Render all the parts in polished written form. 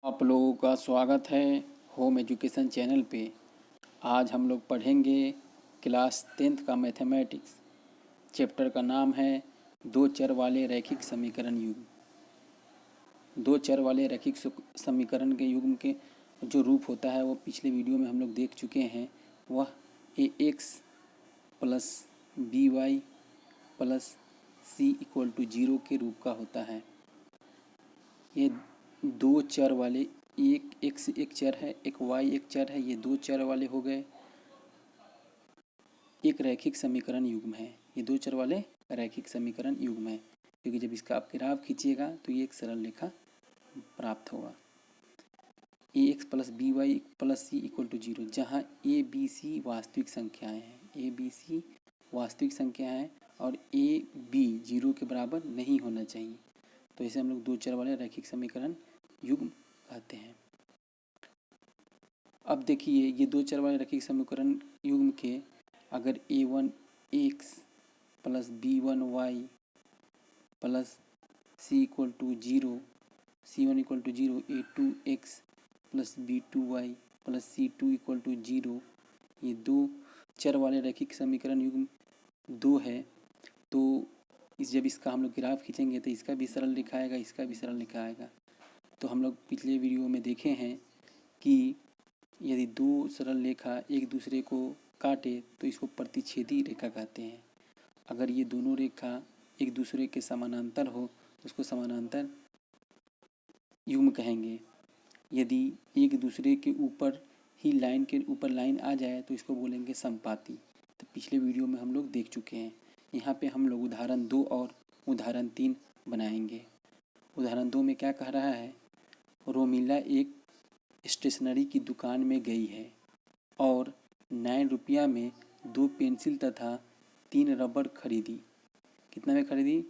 आप लोगों का स्वागत है होम एजुकेशन चैनल पे। आज हम लोग पढ़ेंगे क्लास 10th का मैथमेटिक्स। चैप्टर का नाम है दो चर वाले रैखिक समीकरण युग्म। दो चर वाले रैखिक समीकरण के युग्म के जो रूप होता है वो पिछले वीडियो में हम लोग देख चुके हैं। वह ax plus by plus c equal to 0 के रूप का होता है। ये दो चर वाले, एक x एक चर है, एक y एक चर है, ये दो चर वाले हो गए एक रैखिक समीकरण युग्म है। ये दो चर वाले रैखिक समीकरण युग्म है, क्योंकि जब इसका आप ग्राफ खींचिएगा तो ये एक सरल रेखा प्राप्त होगा। ax plus by plus c equal to 0, जहाँ a b c वास्तविक संख्याएं हैं, a b c वास्तविक संख्याएं हैं और a b 0 के बराबर नहीं होना चाहिए, तो इसे हम लोग दो चर वाले रैखिक समीकरण युग्म कहते हैं। अब देखिए, ये दो चर वाले रैखिक समीकरण युग्म के अगर a1 x plus b1 y plus c equal to 0, c1 equal to 0, a2 x plus b2 y plus c2 equal to 0, ये दो चर वाले रैखिक समीकरण युग्म दो है, तो जब इसका हम लोग ग्राफ खींचेंगे तो इसका भी सरल रेखा आएगा, इसका भी सरल रेखा आएगा। तो हम लोग पिछले वीडियो में देखे हैं कि यदि दो सरल रेखा एक दूसरे को काटे तो इसको प्रतिच्छेदी रेखा कहते हैं। अगर ये दोनों रेखा एक दूसरे के समानांतर हो तो उसको समानांतर युग्म कहेंगे। यदि एक दूसरे के ऊपर ही लाइन के ऊपर लाइन आ जाए तो इसको बोलेंगे समपाती। तो पिछले वीडियो में हम लोग देख चुके हैं। यहाँ पे हम लोग उदाहरण 2 और उदाहरण 3 बनाएंगे। उदाहरण 2 में क्या कह रहा है, रोमिला एक स्टेशनरी की दुकान में गई है और 9 रुपया में 2 पेंसिल तथा 3 रबर खरीदी। कितना में खरीदी?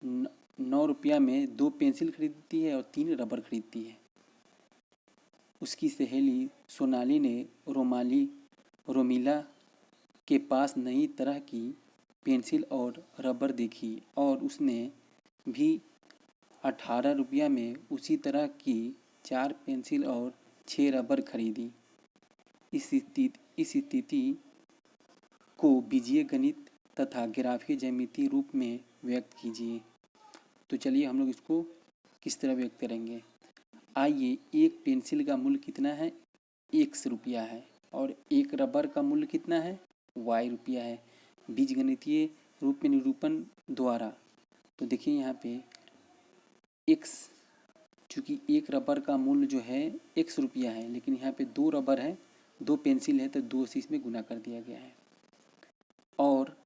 9 रुपया में 2 पेंसिल खरीदती है और 3 रबर खरीदती है। उसकी सहेली सोनाली ने रोमिला के पास नई तरह की पेंसिल और रबर देखी और उसने भी 18 रुपया में उसी तरह की 4 पेंसिल और 6 रबर खरीदी। इस स्थिति को बीजीय गणित तथा ग्राफीय ज्यामिति रूप में व्यक्त कीजिए। तो चलिए हम लोग इसको किस तरह व्यक्त करेंगे। आइए, एक पेंसिल का मूल्य कितना है? x रुपया है और एक रबर का मूल्य कितना है? y रुपया है। बीजगणितीय रूप में निरूपण द्वारा, तो देखिए यहाँ पे x, चूँकि एक रबर का मूल्य जो है x रुपया है, लेकिन यहाँ पे 2 रबर है, 2 पेंसिल है, तो 2 से इसमें गुना कर दिया गया है। और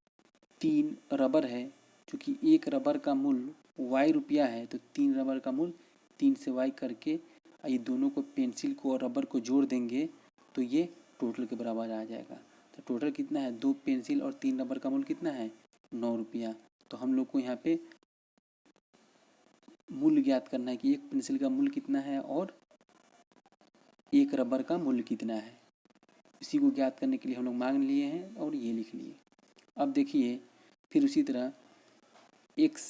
3 रबर है, चूँकि एक रबर का मूल्य y रुपया है, तो 3 रबर का मूल्य 3 से y करके ये दोनों को, पेंसिल को और रबर को जोड़ देंगे तो ये टोटल के बराबर आ जाएगा। तो टोटल कितना है? 2 पेंसिल और 3 रबर का मूल्य कितना है? 9 रुपया। तो हम लोग को यहाँ पे मूल्य ज्ञात करना है कि एक पेंसिल का मूल्य कितना है और एक रबर का मूल्य कितना है। इसी को ज्ञात करने के लिए हम लोग मान लिए हैं और ये लिख लिए। अब देखिए, फिर उसी तरह x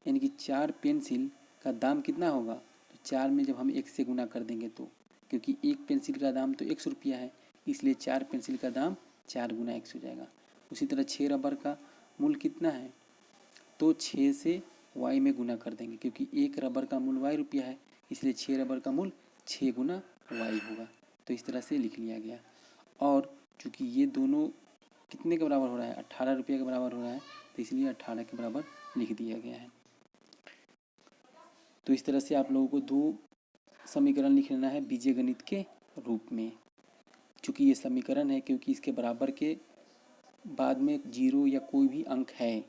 यानी कि 4 पेंसिल का दाम कितना होगा? तो 4 में जब हम 1 से गुना कर देंगे तो, क्योंकि एक पेंसिल का दाम तो 100 रुपया है, इसलिए 4 पेंसिल का दाम 4 गुना 1 हो जाएगा। उसी तरह 6 रबर का मूल्य कितना है? तो 6 से y में गुना कर देंगे, क्योंकि एक रबर का मूल्य y रुपया है, इसलिए 6 रबर का मूल्य 6 गुना y होगा। तो इस तरह से लिख लिया गया। और चूँकि ये दोनों कितने के बराबर हो रहा है? 18 रुपये के बराबर हो रहा है, तो इसलिए 18 के बराबर लिख दिया गया है। तो इस तरह से आप लोगों को 2 समीकरण लिख लेना है बीजीय गणित के रूप में। चूँकि ये समीकरण है, क्योंकि इसके बराबर के बाद में 0 या कोई भी अंक है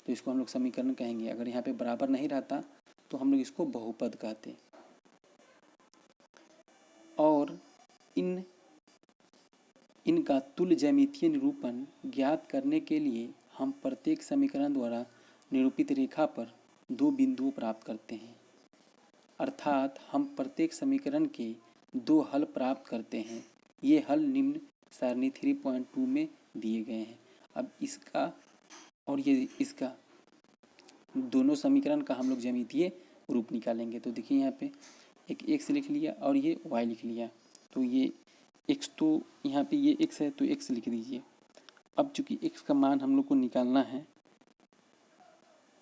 तो इसको हम लोग समीकरण कहेंगे। अगर यहाँ पे बराबर नहीं रहता तो हम लोग इसको बहुपद कहते। और इनका तुल्य ज्यामितीय निरूपण ज्ञात करने के लिए हम प्रत्येक समीकरण द्वारा निरूपित रेखा पर 2 बिंदुओं प्राप्त करते हैं। अर्थात हम प्रत्येक समीकरण के 2 हल प्राप्त करते हैं। ये हल निम्न सारणी 3.2 में दिए गए हैं। अब इसका और ये इसका दोनों समीकरण का हम लोग ज्यामितीय रूप निकालेंगे। तो देखिए यहाँ पे एक x लिख लिया और ये y लिख लिया। तो ये x तो यहाँ पे ये x है तो x लिख दीजिए। अब चूँकि x का मान हम लोग को निकालना है,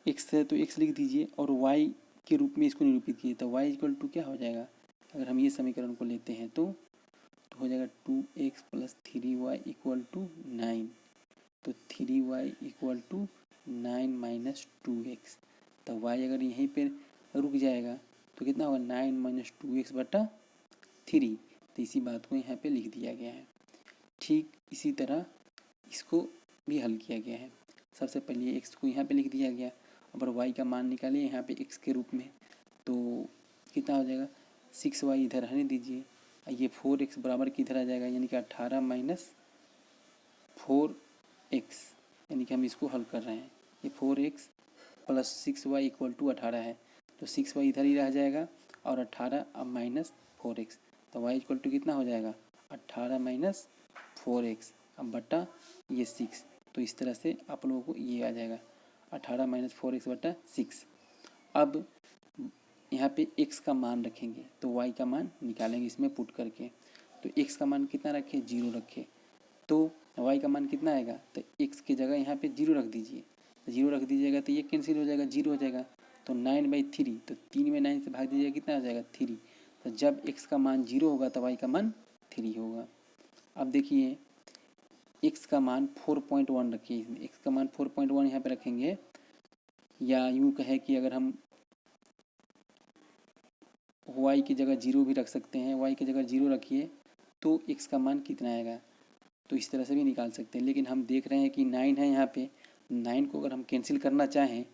x है तो x लिख दीजिए और y के रूप में इसको निरूपित कीजिए। तो y इक्वल टू क्या हो जाएगा, अगर हम ये समीकरण को लेते हैं तो हो जाएगा 2x plus 3y equal to 9। तो 3y equal to 9 minus 2x। तो y अगर यहीं पे रुक जाएगा तो कितना होगा 9 माइनस 2x बटा 3। तो इसी बात को यहाँ पे लिख दिया गया है। ठीक इसी तरह इसको भी हल किया गया है। सबसे पहले x को यहाँ पे लिख दिया गया और y का मान निकालिए यहाँ पे x के रूप में। तो कितना हो जाएगा 6y इधर रहने दीजिए, ये 4x बराबर किधर आ जाएगा, यानी कि 18 माइनस 4x, यानी कि हम इसको हल कर रहे हैं। ये 4x plus 6y equal to 18 है, तो 6y इधर ही रह जाएगा और 18 अब माइनस 4x। तो y इक्वल टू कितना हो जाएगा 18 माइनस 4x अब बटा ये 6। तो इस तरह से आप लोगों को ये आ जाएगा 18 माइनस 4x बटा 6। अब यहाँ पे x का मान रखेंगे तो y का मान निकालेंगे इसमें पुट करके। तो x का मान कितना रखें 0 रखें, तो y का मान कितना आएगा, तो x की जगह यहाँ पे 0 रख दीजिए। 0 रख दीजिएगा तो ये कैंसिल हो जाएगा, 0 हो जाएगा। तो 9/3, तो 3 में 9 से भाग दीजिएगा कितना आ जाएगा 3। तो जब x का मान 0 होगा तो y का मान 3 होगा। अब देखिए x का मान 4.1 रखिए, इसमें x का मान 4.1 यहाँ पे रखेंगे, या यूँ कहे कि अगर हम y की जगह 0 भी रख सकते हैं, y की जगह 0 रखिए तो x का मान कितना आएगा, तो इस तरह से भी निकाल सकते हैं। लेकिन हम देख रहे हैं कि 9 है यहाँ पे, 9 को अगर हम कैंसिल करना चाहें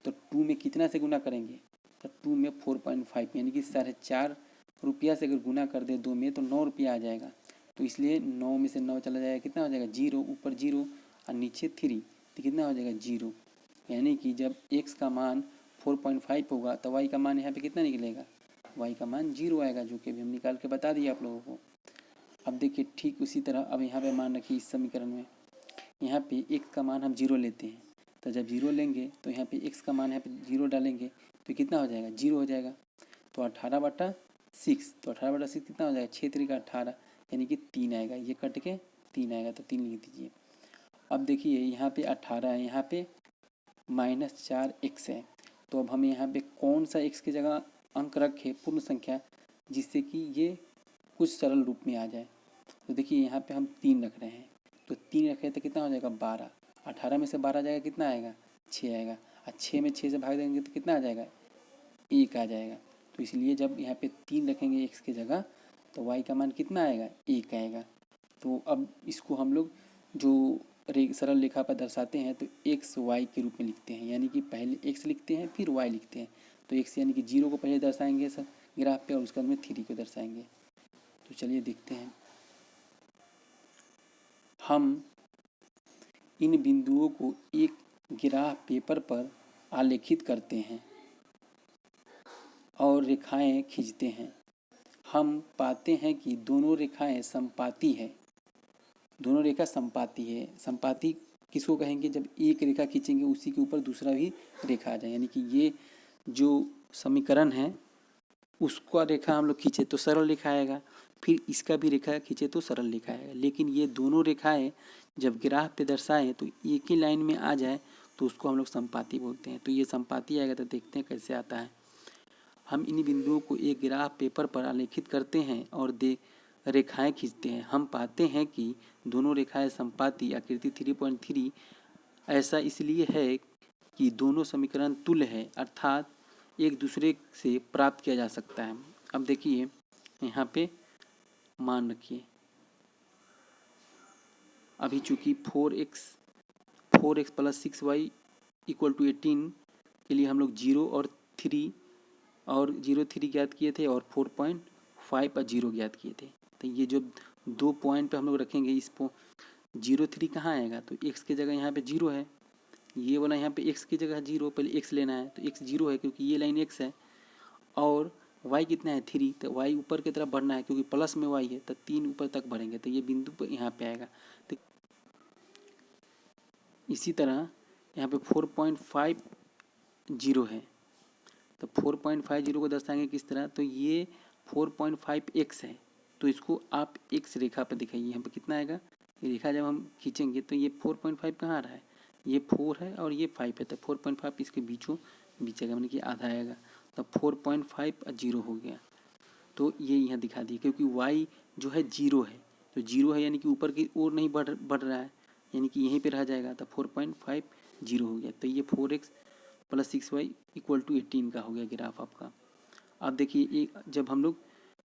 तो 2 में कितना से गुना करेंगे, तो 2 में 4.5 यानी कि 4.5 रुपया से अगर गुना कर दे 2 में तो 9 रुपया आ जाएगा। तो इसलिए 9 में से 9 चला जाएगा, कितना हो जाएगा 0, ऊपर 0 और नीचे 3, तो कितना हो जाएगा 0। यानी कि जब x का मान 4.5 होगा तो y का मान यहाँ पे कितना निकलेगा, y का मान 0 आएगा, जो कि अभी हम निकाल के बता दिए आप लोगों को। अब देखिए ठीक उसी तरह अब यहाँ पे मान रखिए इस समीकरण में, यहाँ पे x का मान हम 0 लेते हैं, तो जब 0 लेंगे तो यहाँ पे x का मान यहाँ पे 0 डालेंगे तो कितना हो जाएगा 0 हो जाएगा। तो 18/6, तो 18/6 कितना हो जाएगा 6 3 का 18, यानी कि 3 आएगा, ये कट के 3 आएगा, तो 3 लिख दीजिए। अब देखिए यहाँ पे 18 है, यहाँ पे -4x है, तो अब हम यहाँ पे कौन सा x की जगह अंक रखें पूर्ण संख्या, जिससे कि ये कुछ सरल रूप में आ जाए। तो देखिए यहाँ पे हम 3 रख रहे हैं, तो 3 रखे तो कितना हो जाएगा 12, 18 में से 12 जाएगा कितना आएगा 6 आएगा, और 6 में 6 से भाग देंगे तो कितना आ जाएगा 1 आ जाएगा। तो इसलिए जब यहाँ पे 3 रखेंगे x की जगह तो y का मान कितना आएगा 1 आएगा। तो अब इसको हम लोग जो सरल रेखा पर दर्शाते हैं तो x y के रूप में लिखते हैं, यानी कि पहले x लिखते हैं फिर y लिखते हैं। तो x यानी कि 0 को पहले दर्शाएंगे सर ग्राफ पे और उसके बाद में 3 को दर्शाएंगे। तो चलिए देखते हैं, हम इन बिंदुओं को एक ग्राफ पेपर पर आलेखित करते हैं और रेखाएं खींचते हैं। हम पाते हैं कि दोनों रेखाएं संपाती है, दोनों रेखा संपाती है। संपाती किसको कहेंगे, जब एक रेखा खींचेंगे उसी के ऊपर दूसरा भी रेखा आ जाए, यानी कि ये जो समीकरण है उसका रेखा हम लोग खींचे तो सरल रेखा आएगा, फिर इसका भी रेखा खींचे तो सरल रेखा आएगा। लेकिन ये दोनों रेखाएं जब ग्राफ पे दर्शाएं तो एक ही लाइन में आ जाए तो उसको हम लोग संपाती बोलते हैं। तो ये संपाती आएगा, तो देखते हैं कैसे आता है। हम इन बिंदुओं को एक ग्राफ पेपर पर आलेखित करते हैं और रेखाएं खींचते हैं। हम पाते हैं कि दोनों रेखाएं संपाती आकृति 3.3 ऐसा इसलिए है कि दोनों समीकरण तुल्य है, अर्थात एक दूसरे से प्राप्त किया जा सकता है। अब देखिए यहाँ पे मान रखिए, अभी चूंकि 4x plus 6y equal to 18 के लिए हम लोग 0 और 3 ज्ञात किए थे और 4.5 और 0 ज्ञात किए थे। तो ये जो 2 पॉइंट पे हम लोग रखेंगे, इस 0 3 कहाँ आएगा, तो x की जगह यहाँ पे 0 है, ये वाला यहाँ पे x की जगह 0, पहले x लेना है तो x 0 है क्योंकि ये लाइन x है, और y कितना है 3, तो y ऊपर की तरफ बढ़ना है क्योंकि प्लस में y है, तो 3 ऊपर तक बढ़ेंगे तो ये बिंदु पर यहाँ पे आएगा। तो इसी तरह यहाँ पे 4.50 है, तो 4.50 को दर्शाएंगे किस तरह, तो ये 4.5x है, तो इसको आप x रेखा पर दिखाइए। यहाँ पे कितना आएगा, ये रेखा जब हम खींचेंगे तो ये 4.5 कहाँ आ रहा है, ये 4 है और ये 5 है, तो 4.5 इसके बीचों बीच आएगा, मतलब कि आधा आएगा, तो 4.5 0 हो गया। तो ये यहाँ दिखा दिए, क्योंकि y जो है 0 है, तो 0 है यानी कि ऊपर की ओर नहीं बढ़ रहा है, यानी कि यहीं पे रह जाएगा, तो 4.5 0 हो गया। तो ये 4x + 6y = 18 का हो गया ग्राफ आपका। अब देखिए जब हम लोग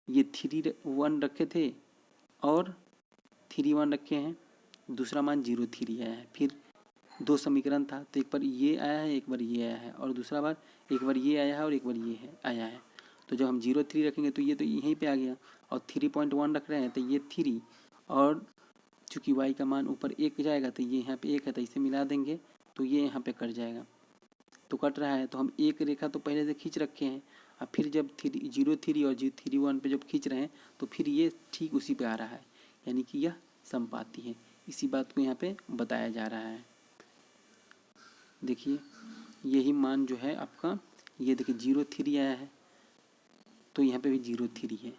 ये 3 1 रखे थे और 3 1 रखे हैं, दूसरा मान 0 3 आया है, फिर 2 समीकरण था, तो एक बार ये आया है, एक बार ये आया है, और दूसरा बार एक बार ये आया है और एक बार ये आया है। तो जब हम 0 3 रखेंगे तो ये तो यहीं पे आ गया, और 3.1 रख रहे हैं तो ये 3, और चूँकि y का मान ऊपर 1 जाएगा तो ये यहाँ पे 1 है, तो इसे मिला देंगे तो ये यहाँ पे कट जाएगा। तो कट रहा है तो हम एक रेखा तो पहले से खींच रखे हैं, अब फिर जब 0 3 और 3 1 पे जब खींच रहे हैं तो फिर ये ठीक उसी पे आ रहा है, यानी कि यह समपाती है। इसी बात को यहाँ पे बताया जा रहा है। देखिए यही मान जो है आपका, ये देखिए 0 3 आया है, तो यहाँ पे भी 0 3 है,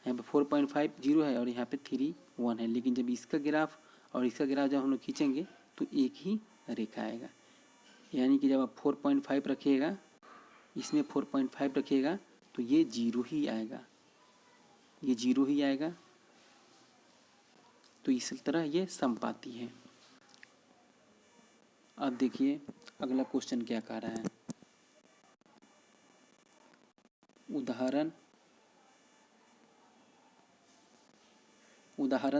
यहाँ पे 4.5 0 है और यहाँ पे 3 1 है, लेकिन जब इसका ग्राफ और इसका ग्राफ जब हम लोग खींचेंगे तो एक ही रेखा आएगा, यानी कि जब आप 4.5 रखिएगा, इसमें 4.5 रखिएगा तो ये 0 ही आएगा, ये 0 ही आएगा। तो इस तरह ये समपाती है। अब देखिए अगला क्वेश्चन क्या कह रहा है। उदाहरण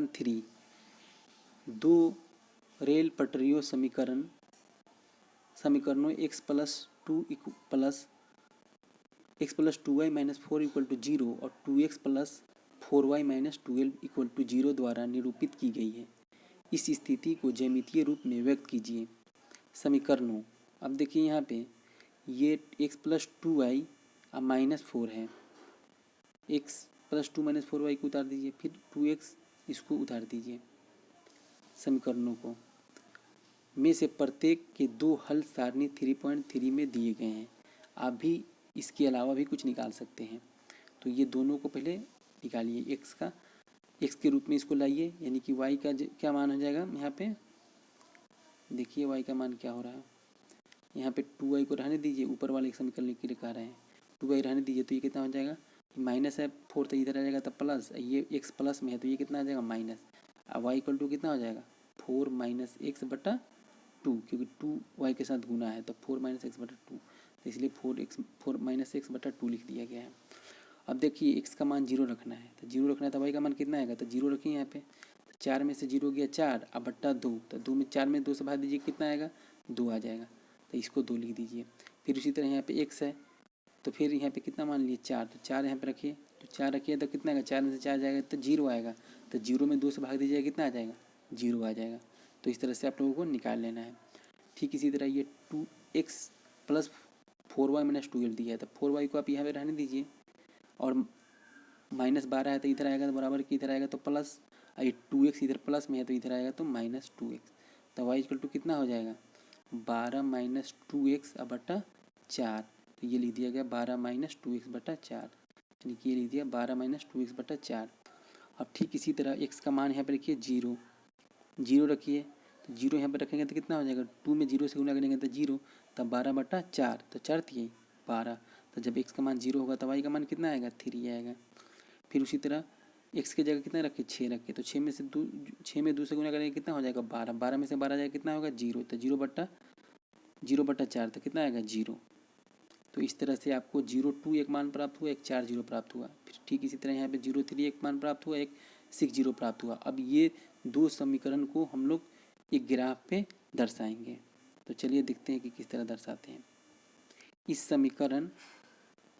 3, 2 रेल पटरियों समीकरणों x + 2y - 4 = 0 और 2x + 4y - 12 = 0 द्वारा निरूपित की गई है। इस स्थिति को ज्यामितीय रूप में व्यक्त कीजिए। समीकरणों, अब देखिए यहाँ पे ये x + 2y अब -4 है, x + 2 - 4y को उतार दीजिए, फिर 2x इसको उतार दीजिए। समीकरणों को में से प्रत्येक के 2 हल सारणी 3.3 में दिए गए हैं। आप भी इसके अलावा भी कुछ निकाल सकते हैं। तो ये दोनों को पहले निकालिए, x के रूप में इसको लाइए, यानी कि y का क्या मान हो जाएगा। यहाँ पे देखिए y का मान क्या हो रहा है, यहाँ पे 2y को रहने दीजिए, ऊपर वाले समीकरण के लिए कह रहे हैं 2y रहने दीजिए, तो ये कितना हो जाएगा, माइनस है 4 तो इधर आ जाएगा, तब प्लस, ये x प्लस में है तो ये कितना आ जाएगा माइनस। अब y = कितना हो जाएगा 4 - x बटा 2, क्योंकि 2y के साथ गुना है तो 4 - x बटा 2, तो इसलिए 4 - x बटा 2 लिख दिया गया है। अब देखिए x का मान 0 रखना है, तो 0 रखना है तो y का मान कितना आएगा, तो 0 रखिए यहाँ पे, 4 में से 0 गया 4, अब बट्टा 2, तो 2 में 4 में 2 से भाग दीजिए, कितना आएगा 2 आ जाएगा, तो इसको 2 लिख दीजिए। फिर उसी तरह यहाँ पे x है, तो फिर यहाँ पे कितना मान लिए 4, तो 4 यहाँ पे रखिए, तो 4 रखिए तो कितना आएगा, 4 में से 4 जाएगा तो 0 आएगा, तो 0 में 2 से भाग दीजिएगा, कितना आ जाएगा 0 आ जाएगा। तो इस तरह से आप लोगों को निकाल लेना है। ठीक इसी तरह ये 2x + 4y - 12 दिया है, तो 4y को आप यहाँ पे रहने दीजिए, और -12 है तो इधर आएगा तो बराबर की इधर आएगा तो प्लस, ये 2x इधर प्लस में है तो इधर आएगा तो -2x, तो y = कितना हो जाएगा 12 - 2x बटा 4, तो ये लिख दिया गया 12 - 2x बटा 4, यानी कि ये लिख दिया 12 - 2x बटा 4। अब ठीक इसी तरह x का मान यहाँ पे रखिए 0 रखिए, तो 0 यहाँ पे रखेंगे तो कितना हो जाएगा, 2 में 0 से गुना करेंगे तो 0, तब 12 बटा 4, तो 4 थी 12, तो जब x का मान 0 होगा तो y का मान कितना आएगा 3 आएगा। फिर उसी तरह x की जगह कितना रखे 6 रखे, तो 6 में 2 से गुना करेंगे कितना हो जाएगा 12, 12 में से 12 जाएगा कितना होगा 0, तो 0 बटा 4 तो कितना आएगा 0। तो इस तरह से आपको 0 2 एक मान प्राप्त हुआ, एक 4 0 प्राप्त हुआ। फिर ठीक इसी तरह यहाँ पे 0 3 एक मान प्राप्त हुआ, एक 6 0 प्राप्त हुआ। अब ये 2 समीकरण को हम लोग एक ग्राफ पे दर्शाएंगे, तो चलिए देखते हैं कि किस तरह दर्शाते हैं। इस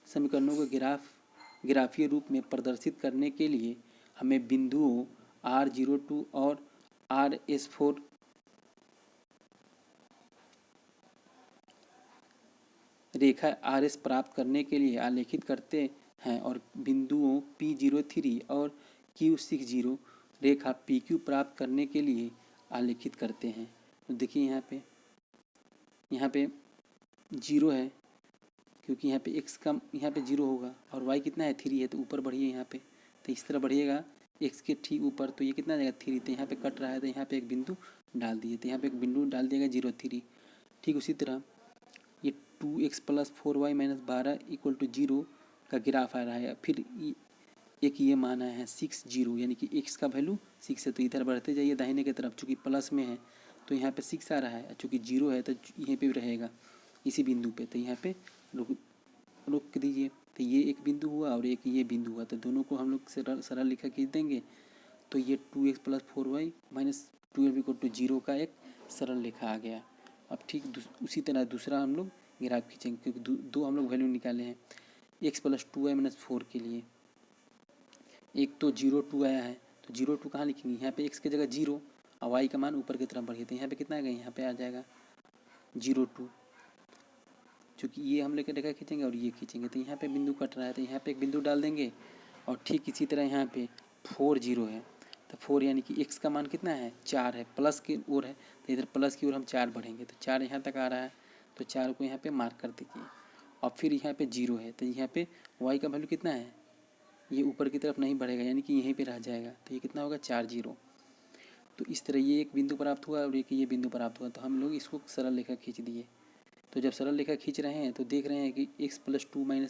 समीकरणों को ग्राफीय रूप में प्रदर्शित करने के लिए हमें बिंदुओं R02 और RS4 रेखा RS प्राप्त करने के लिए आलेखित करते हैं, और बिंदुओं P03 और Q60 रेखा PQ प्राप्त करने के लिए आलेखित करते हैं। तो देखिए यहाँ पे 0 है, क्योंकि यहाँ पे x का यहाँ पे 0 होगा और y कितना है 3 है, तो ऊपर बढ़िए यहाँ पे, तो इस तरह बढ़िएगा x के ठीक ऊपर, तो ये कितना आ जाएगा 3, तो यहाँ पे कट रहा है तो यहाँ पे एक बिंदु डाल दिए, तो यहाँ पे एक बिंदु डाल दिएगा 0 3। ठीक उसी तरह ये 2x + 4y - 12 = 0 का ग्राफ आ रहा है। फिर एक ये मान आया है 6 0, यानी कि x का वैल्यू 6 है, तो इधर बढ़ते जाइए दाहिने की तरफ, चूँकि प्लस में है तो यहाँ पे 6 आ रहा है, चूँकि 0 है तो यहीं पे भी रहेगा इसी बिंदु पे, तो यहाँ पे रोक दीजिए। तो ये एक बिंदु हुआ और एक ये बिंदु हुआ, तो दोनों को हम लोग सरल रेखा खींच देंगे, तो ये 2x + 4y - 12 = 0 का एक सरल रेखा आ गया। अब ठीक उसी तरह दूसरा हम लोग ग्राफ खींचेंगे, क्योंकि दो हम लोग वैल्यू निकाले हैं x + 2y - 4 के लिए। एक तो 0 2 आया है, तो 0 2 कहाँ लिखेंगे, यहाँ पे x की जगह 0 और y का मान ऊपर की तरफ बढ़िए, तो यहाँ पे कितना आ गया, यहाँ पे आ जाएगा 0 2, चूँकि ये हम लेकर रेखा खींचेंगे और ये खींचेंगे, तो यहाँ पे बिंदु कट रहा है, तो यहाँ पे एक बिंदु डाल देंगे। और ठीक इसी तरह यहाँ पे 4 0 है, तो 4 यानी कि x का मान कितना है 4 है, प्लस की ओर है, तो इधर प्लस की ओर हम 4 बढ़ेंगे, तो 4 यहाँ तक आ रहा है, तो 4 को यहाँ पे मार्क कर दीजिए। और फिर यहाँ पे 0 है, तो यहाँ पे y का वैल्यू कितना है, ये ऊपर की तरफ नहीं बढ़ेगा, यानी कि यहीं पे रह जाएगा, तो ये कितना होगा 4 0। तो इस तरह ये एक बिंदु प्राप्त हुआ और एक ये बिंदु प्राप्त हुआ, तो हम लोग इसको सरल रेखा खींच दिए। तो जब सरल रेखा खींच रहे हैं तो देख रहे हैं कि x + 2y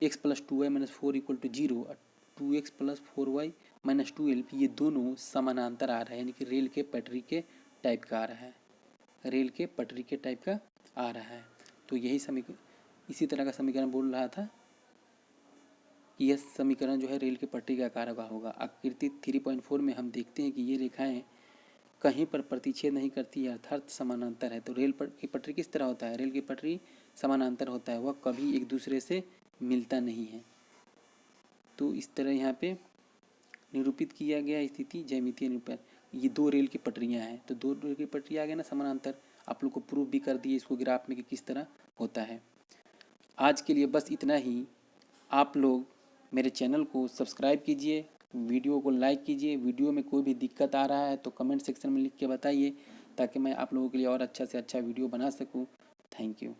- 4 = 0 और 2x + 4y - 12 ये दोनों समानांतर आ रहा है, यानी कि रेल के पटरी के टाइप का आ रहा है, रेल के पटरी के टाइप का आ रहा है। तो यही समीकरण, इसी तरह का समीकरण बोल रहा था कि यह समीकरण जो है रेल के पटरी के आकार का होगा। आकृति 3.4 में हम देखते हैं कि ये रेखाएं कहीं पर प्रतिच्छेद नहीं करती है, अर्थात समानांतर है। तो रेल की पटरी किस तरह होता है, रेल की पटरी समानांतर होता है, वह कभी एक दूसरे से मिलता नहीं है। तो इस तरह यहाँ पे निरूपित किया गया स्थिति ज्यामितीय निरूपण। ये दो रेल की पटरियाँ हैं, तो दो रेल की पटरी आ गया ना समानांतर, आप लोग को प्रूफ भी कर दिए इसको ग्राफ में कि किस तरह होता है। आज के लिए बस इतना ही। आप लोग मेरे चैनल को सब्सक्राइब कीजिए, वीडियो को लाइक कीजिए। वीडियो में कोई भी दिक्कत आ रहा है तो कमेंट सेक्शन में लिख के बताइए, ताकि मैं आप लोगों के लिए और अच्छा से अच्छा वीडियो बना सकूं। Thank you.